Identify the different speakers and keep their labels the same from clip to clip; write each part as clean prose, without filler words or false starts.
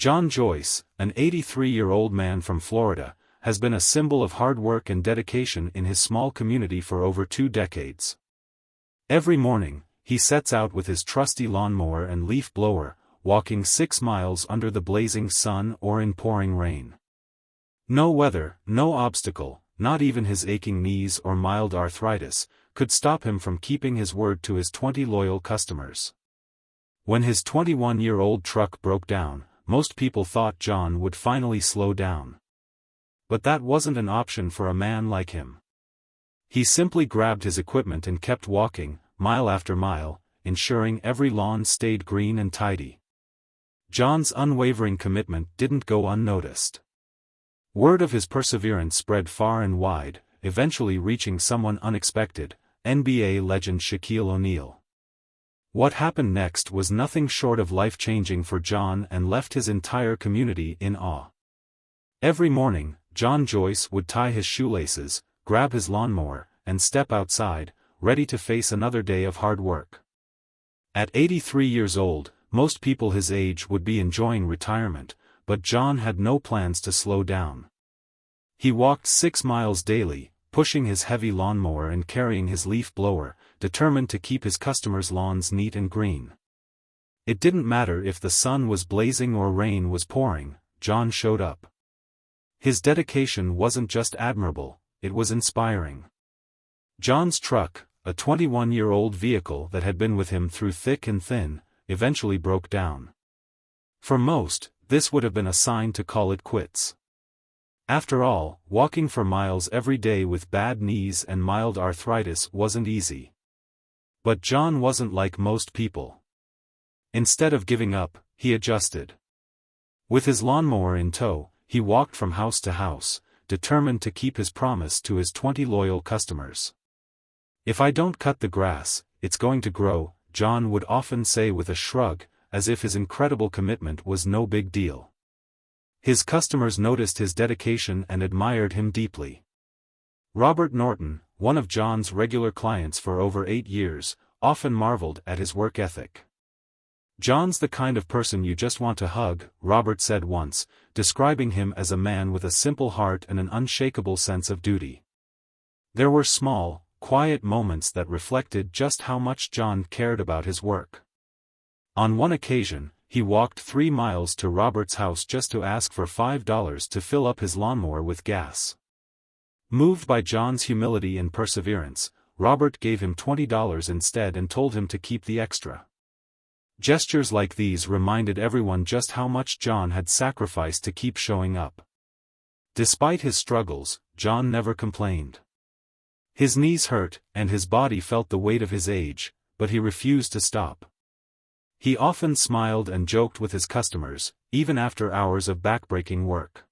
Speaker 1: John Joyce, an 83-year-old man from Florida, has been a symbol of hard work and dedication in his small community for over 2 decades. Every morning, he sets out with his trusty lawnmower and leaf blower, walking 6 miles under the blazing sun or in pouring rain. No weather, no obstacle, not even his aching knees or mild arthritis, could stop him from keeping his word to his 20 loyal customers. When his 21-year-old truck broke down, most people thought John would finally slow down. But that wasn't an option for a man like him. He simply grabbed his equipment and kept walking, mile after mile, ensuring every lawn stayed green and tidy. John's unwavering commitment didn't go unnoticed. Word of his perseverance spread far and wide, eventually reaching someone unexpected, NBA legend Shaquille O'Neal. What happened next was nothing short of life-changing for John and left his entire community in awe. Every morning, John Joyce would tie his shoelaces, grab his lawnmower, and step outside, ready to face another day of hard work. At 83 years old, most people his age would be enjoying retirement, but John had no plans to slow down. He walked 6 miles daily, pushing his heavy lawnmower and carrying his leaf blower, determined to keep his customers' lawns neat and green. It didn't matter if the sun was blazing or rain was pouring, John showed up. His dedication wasn't just admirable, it was inspiring. John's truck, a 21-year-old vehicle that had been with him through thick and thin, eventually broke down. For most, this would have been a sign to call it quits. After all, walking for miles every day with bad knees and mild arthritis wasn't easy. But John wasn't like most people. Instead of giving up, he adjusted. With his lawnmower in tow, he walked from house to house, determined to keep his promise to his 20 loyal customers. "If I don't cut the grass, it's going to grow," John would often say with a shrug, as if his incredible commitment was no big deal. His customers noticed his dedication and admired him deeply. Robert Norton, one of John's regular clients for over 8 years, often marveled at his work ethic. "John's the kind of person you just want to hug," Robert said once, describing him as a man with a simple heart and an unshakable sense of duty. There were small, quiet moments that reflected just how much John cared about his work. On one occasion, he walked 3 miles to Robert's house just to ask for $5 to fill up his lawnmower with gas. Moved by John's humility and perseverance, Robert gave him $20 instead and told him to keep the extra. Gestures like these reminded everyone just how much John had sacrificed to keep showing up. Despite his struggles, John never complained. His knees hurt, and his body felt the weight of his age, but he refused to stop. He often smiled and joked with his customers, even after hours of backbreaking work.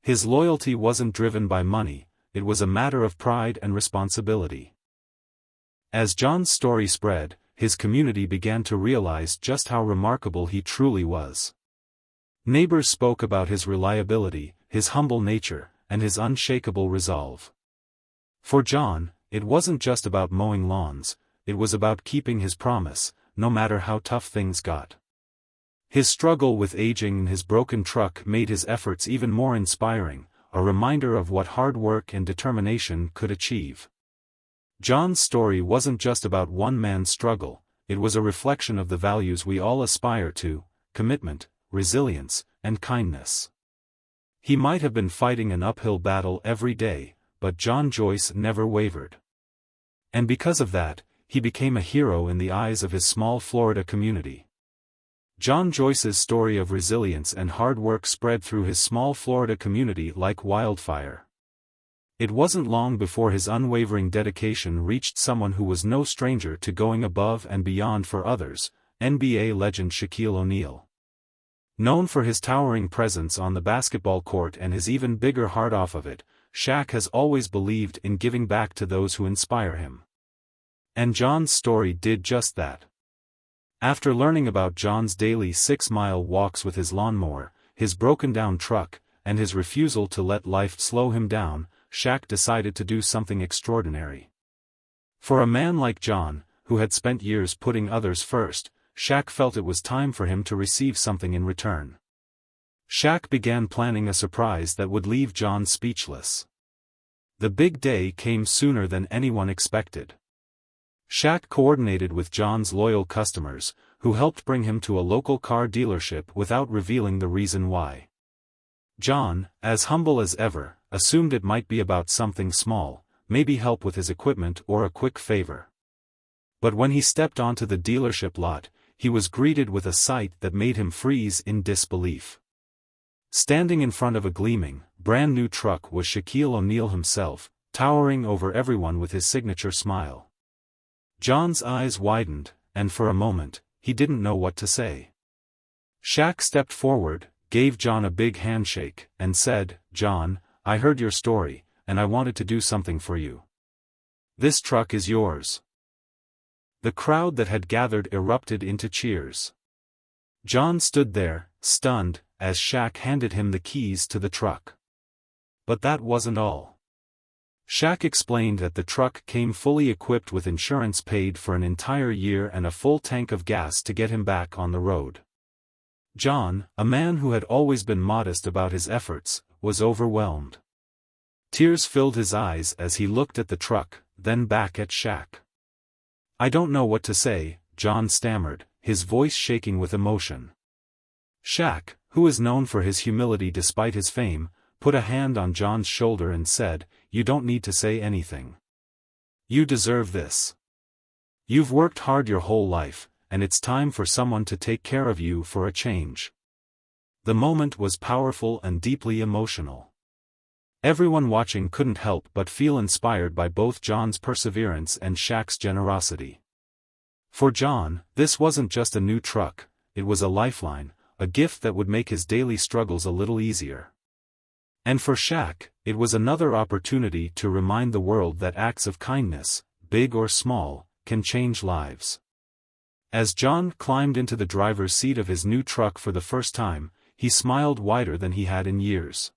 Speaker 1: His loyalty wasn't driven by money, it was a matter of pride and responsibility. As John's story spread, his community began to realize just how remarkable he truly was. Neighbors spoke about his reliability, his humble nature, and his unshakable resolve. For John, it wasn't just about mowing lawns, it was about keeping his promise, no matter how tough things got. His struggle with aging and his broken truck made his efforts even more inspiring, a reminder of what hard work and determination could achieve. John's story wasn't just about one man's struggle, it was a reflection of the values we all aspire to: commitment, resilience, and kindness. He might have been fighting an uphill battle every day, but John Joyce never wavered. And because of that, he became a hero in the eyes of his small Florida community. John Joyce's story of resilience and hard work spread through his small Florida community like wildfire. It wasn't long before his unwavering dedication reached someone who was no stranger to going above and beyond for others, NBA legend Shaquille O'Neal. Known for his towering presence on the basketball court and his even bigger heart off of it, Shaq has always believed in giving back to those who inspire him. And John's story did just that. After learning about John's daily 6-mile walks with his lawnmower, his broken-down truck, and his refusal to let life slow him down, Shaq decided to do something extraordinary. For a man like John, who had spent years putting others first, Shaq felt it was time for him to receive something in return. Shaq began planning a surprise that would leave John speechless. The big day came sooner than anyone expected. Shaq coordinated with John's loyal customers, who helped bring him to a local car dealership without revealing the reason why. John, as humble as ever, assumed it might be about something small, maybe help with his equipment or a quick favor. But when he stepped onto the dealership lot, he was greeted with a sight that made him freeze in disbelief. Standing in front of a gleaming, brand-new truck was Shaquille O'Neal himself, towering over everyone with his signature smile. John's eyes widened, and for a moment, he didn't know what to say. Shaq stepped forward, gave John a big handshake, and said, "John, I heard your story, and I wanted to do something for you. This truck is yours." The crowd that had gathered erupted into cheers. John stood there, stunned, as Shaq handed him the keys to the truck. But that wasn't all. Shaq explained that the truck came fully equipped with insurance paid for an entire year and a full tank of gas to get him back on the road. John, a man who had always been modest about his efforts, was overwhelmed. Tears filled his eyes as he looked at the truck, then back at Shaq. "I don't know what to say," John stammered, his voice shaking with emotion. Shaq, who is known for his humility despite his fame, put a hand on John's shoulder and said, "You don't need to say anything. You deserve this. You've worked hard your whole life, and it's time for someone to take care of you for a change." The moment was powerful and deeply emotional. Everyone watching couldn't help but feel inspired by both John's perseverance and Shaq's generosity. For John, this wasn't just a new truck, it was a lifeline, a gift that would make his daily struggles a little easier. And for Shaq, it was another opportunity to remind the world that acts of kindness, big or small, can change lives. As John climbed into the driver's seat of his new truck for the first time, he smiled wider than he had in years.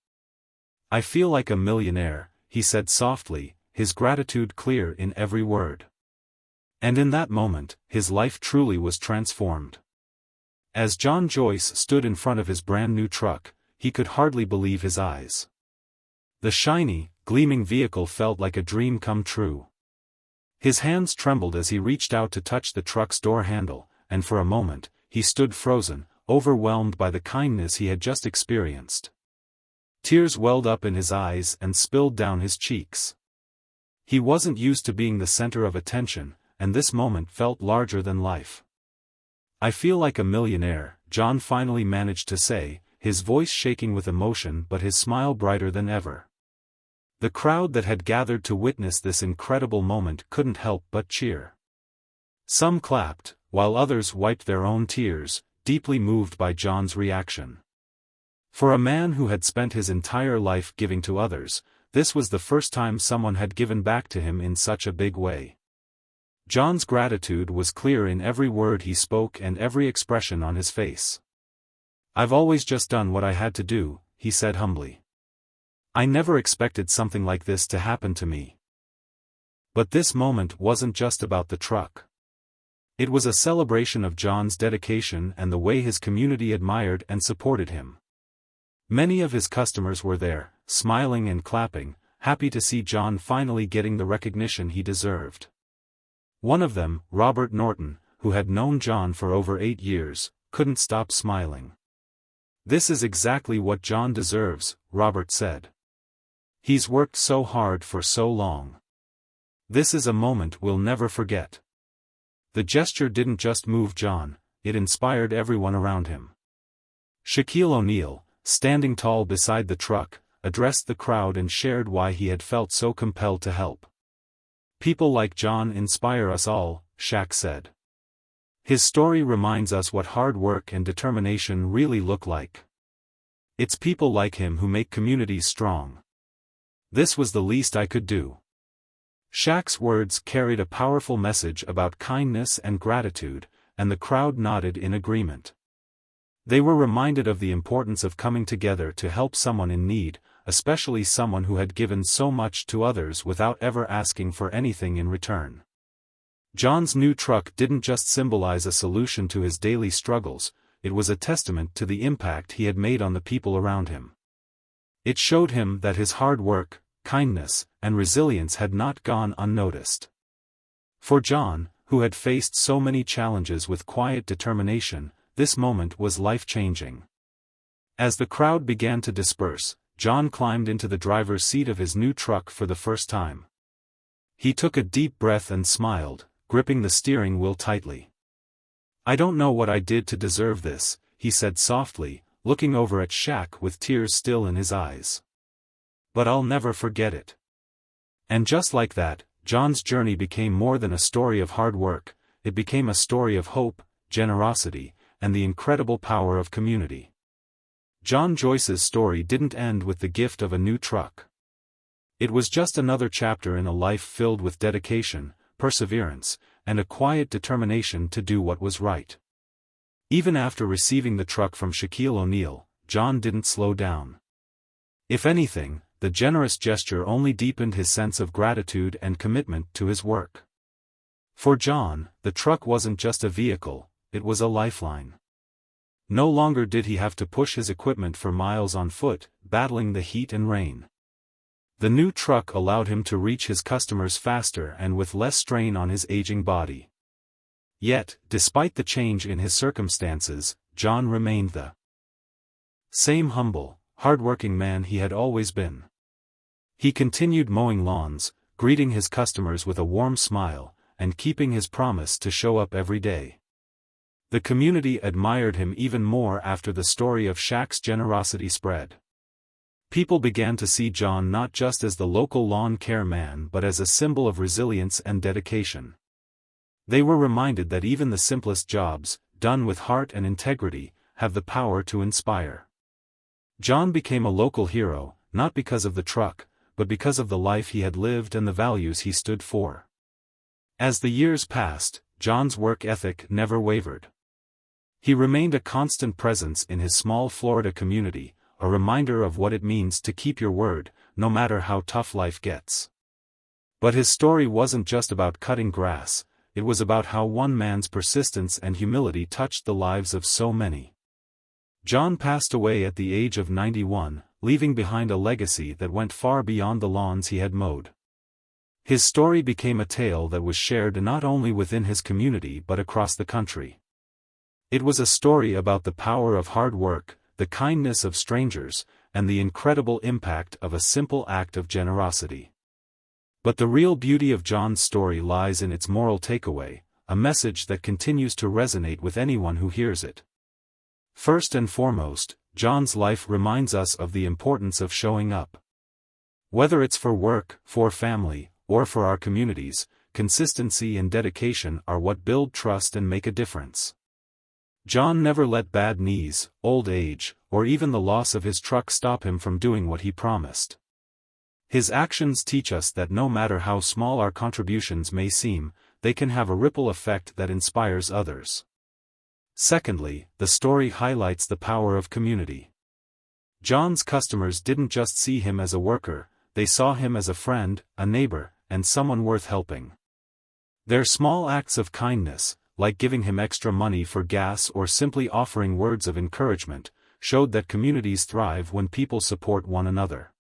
Speaker 1: "I feel like a millionaire," he said softly, his gratitude clear in every word. And in that moment, his life truly was transformed. As Joyce stood in front of his brand-new truck, he could hardly believe his eyes. The shiny, gleaming vehicle felt like a dream come true. His hands trembled as he reached out to touch the truck's door handle, and for a moment, he stood frozen, overwhelmed by the kindness he had just experienced. Tears welled up in his eyes and spilled down his cheeks. He wasn't used to being the center of attention, and this moment felt larger than life. "I feel like a millionaire," John finally managed to say, his voice shaking with emotion but his smile brighter than ever. The crowd that had gathered to witness this incredible moment couldn't help but cheer. Some clapped, while others wiped their own tears, deeply moved by John's reaction. For a man who had spent his entire life giving to others, this was the first time someone had given back to him in such a big way. John's gratitude was clear in every word he spoke and every expression on his face. "I've always just done what I had to do," he said humbly. "I never expected something like this to happen to me." But this moment wasn't just about the truck. It was a celebration of John's dedication and the way his community admired and supported him. Many of his customers were there, smiling and clapping, happy to see John finally getting the recognition he deserved. One of them, Robert Norton, who had known John for over 8 years, couldn't stop smiling. "This is exactly what John deserves," Robert said. "He's worked so hard for so long. This is a moment we'll never forget." The gesture didn't just move John, it inspired everyone around him. Shaquille O'Neal, standing tall beside the truck, addressed the crowd and shared why he had felt so compelled to help. "People like John inspire us all," Shaq said. "His story reminds us what hard work and determination really look like. It's people like him who make communities strong. This was the least I could do." Shaq's words carried a powerful message about kindness and gratitude, and the crowd nodded in agreement. They were reminded of the importance of coming together to help someone in need, especially someone who had given so much to others without ever asking for anything in return. John's new truck didn't just symbolize a solution to his daily struggles, it was a testament to the impact he had made on the people around him. It showed him that his hard work, kindness, and resilience had not gone unnoticed. For John, who had faced so many challenges with quiet determination, this moment was life-changing. As the crowd began to disperse, John climbed into the driver's seat of his new truck for the first time. He took a deep breath and smiled, gripping the steering wheel tightly. "I don't know what I did to deserve this," he said softly, looking over at Shaq with tears still in his eyes. "But I'll never forget it." And just like that, John's journey became more than a story of hard work, it became a story of hope, generosity, and the incredible power of community. John Joyce's story didn't end with the gift of a new truck. It was just another chapter in a life filled with dedication, perseverance, and a quiet determination to do what was right. Even after receiving the truck from Shaquille O'Neal, John didn't slow down. If anything, the generous gesture only deepened his sense of gratitude and commitment to his work. For John, the truck wasn't just a vehicle, it was a lifeline. No longer did he have to push his equipment for miles on foot, battling the heat and rain. The new truck allowed him to reach his customers faster and with less strain on his aging body. Yet, despite the change in his circumstances, John remained the same humble, hard-working man he had always been. He continued mowing lawns, greeting his customers with a warm smile, and keeping his promise to show up every day. The community admired him even more after the story of Shaq's generosity spread. People began to see John not just as the local lawn care man but as a symbol of resilience and dedication. They were reminded that even the simplest jobs, done with heart and integrity, have the power to inspire. John became a local hero, not because of the truck, but because of the life he had lived and the values he stood for. As the years passed, John's work ethic never wavered. He remained a constant presence in his small Florida community, a reminder of what it means to keep your word, no matter how tough life gets. But his story wasn't just about cutting grass, it was about how one man's persistence and humility touched the lives of so many. John passed away at the age of 91, leaving behind a legacy that went far beyond the lawns he had mowed. His story became a tale that was shared not only within his community but across the country. It was a story about the power of hard work, the kindness of strangers, and the incredible impact of a simple act of generosity. But the real beauty of John's story lies in its moral takeaway, a message that continues to resonate with anyone who hears it. First and foremost, John's life reminds us of the importance of showing up. Whether it's for work, for family, or for our communities, consistency and dedication are what build trust and make a difference. John never let bad knees, old age, or even the loss of his truck stop him from doing what he promised. His actions teach us that no matter how small our contributions may seem, they can have a ripple effect that inspires others. Secondly, the story highlights the power of community. John's customers didn't just see him as a worker, they saw him as a friend, a neighbor, and someone worth helping. Their small acts of kindness, like giving him extra money for gas or simply offering words of encouragement, showed that communities thrive when people support one another.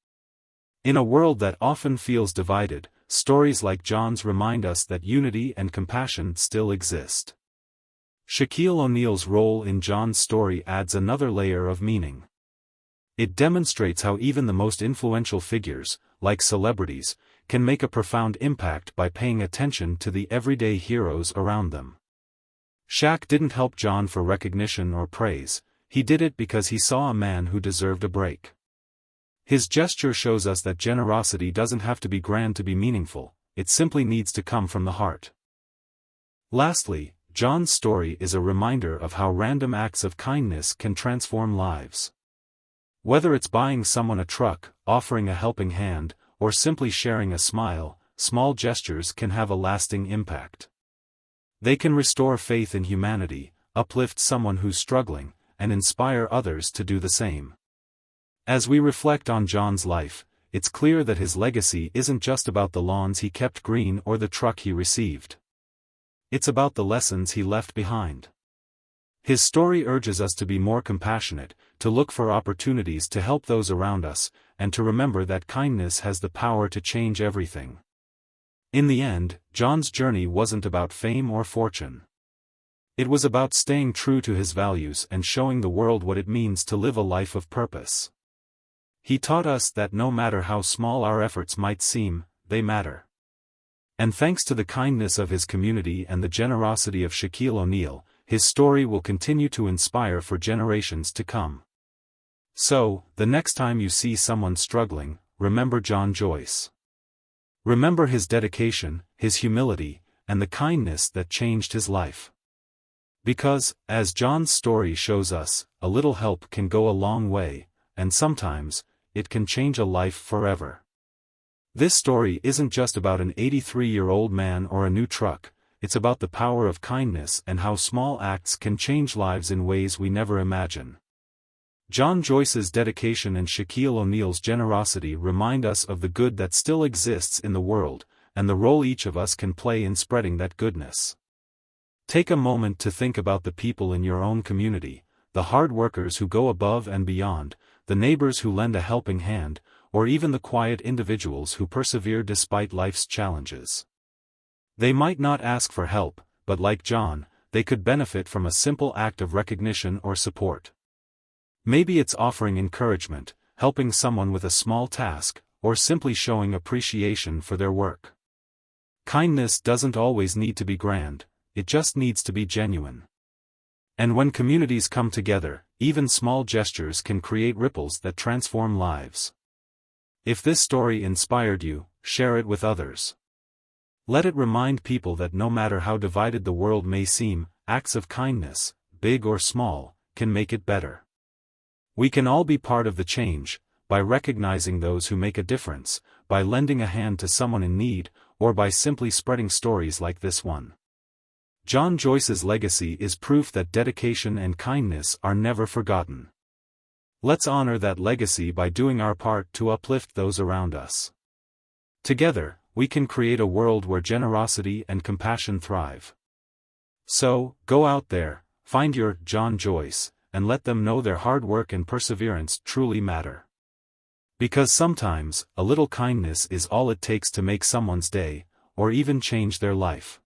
Speaker 1: In a world that often feels divided, stories like John's remind us that unity and compassion still exist. Shaquille O'Neal's role in John's story adds another layer of meaning. It demonstrates how even the most influential figures, like celebrities, can make a profound impact by paying attention to the everyday heroes around them. Shaq didn't help John for recognition or praise, he did it because he saw a man who deserved a break. His gesture shows us that generosity doesn't have to be grand to be meaningful, it simply needs to come from the heart. Lastly, John's story is a reminder of how random acts of kindness can transform lives. Whether it's buying someone a truck, offering a helping hand, or simply sharing a smile, small gestures can have a lasting impact. They can restore faith in humanity, uplift someone who's struggling, and inspire others to do the same. As we reflect on John's life, it's clear that his legacy isn't just about the lawns he kept green or the truck he received. It's about the lessons he left behind. His story urges us to be more compassionate, to look for opportunities to help those around us, and to remember that kindness has the power to change everything. In the end, John's journey wasn't about fame or fortune. It was about staying true to his values and showing the world what it means to live a life of purpose. He taught us that no matter how small our efforts might seem, they matter. And thanks to the kindness of his community and the generosity of Shaquille O'Neal, his story will continue to inspire for generations to come. So, the next time you see someone struggling, remember John Joyce. Remember his dedication, his humility, and the kindness that changed his life. Because, as John's story shows us, a little help can go a long way, and sometimes, it can change a life forever. This story isn't just about an 83-year-old man or a new truck, it's about the power of kindness and how small acts can change lives in ways we never imagine. John Joyce's dedication and Shaquille O'Neal's generosity remind us of the good that still exists in the world, and the role each of us can play in spreading that goodness. Take a moment to think about the people in your own community, the hard workers who go above and beyond, the neighbors who lend a helping hand, or even the quiet individuals who persevere despite life's challenges. They might not ask for help, but like John, they could benefit from a simple act of recognition or support. Maybe it's offering encouragement, helping someone with a small task, or simply showing appreciation for their work. Kindness doesn't always need to be grand, it just needs to be genuine. And when communities come together, even small gestures can create ripples that transform lives. If this story inspired you, share it with others. Let it remind people that no matter how divided the world may seem, acts of kindness, big or small, can make it better. We can all be part of the change, by recognizing those who make a difference, by lending a hand to someone in need, or by simply spreading stories like this one. John Joyce's legacy is proof that dedication and kindness are never forgotten. Let's honor that legacy by doing our part to uplift those around us. Together, we can create a world where generosity and compassion thrive. So, go out there, find your John Joyce, and let them know their hard work and perseverance truly matter. Because sometimes, a little kindness is all it takes to make someone's day, or even change their life.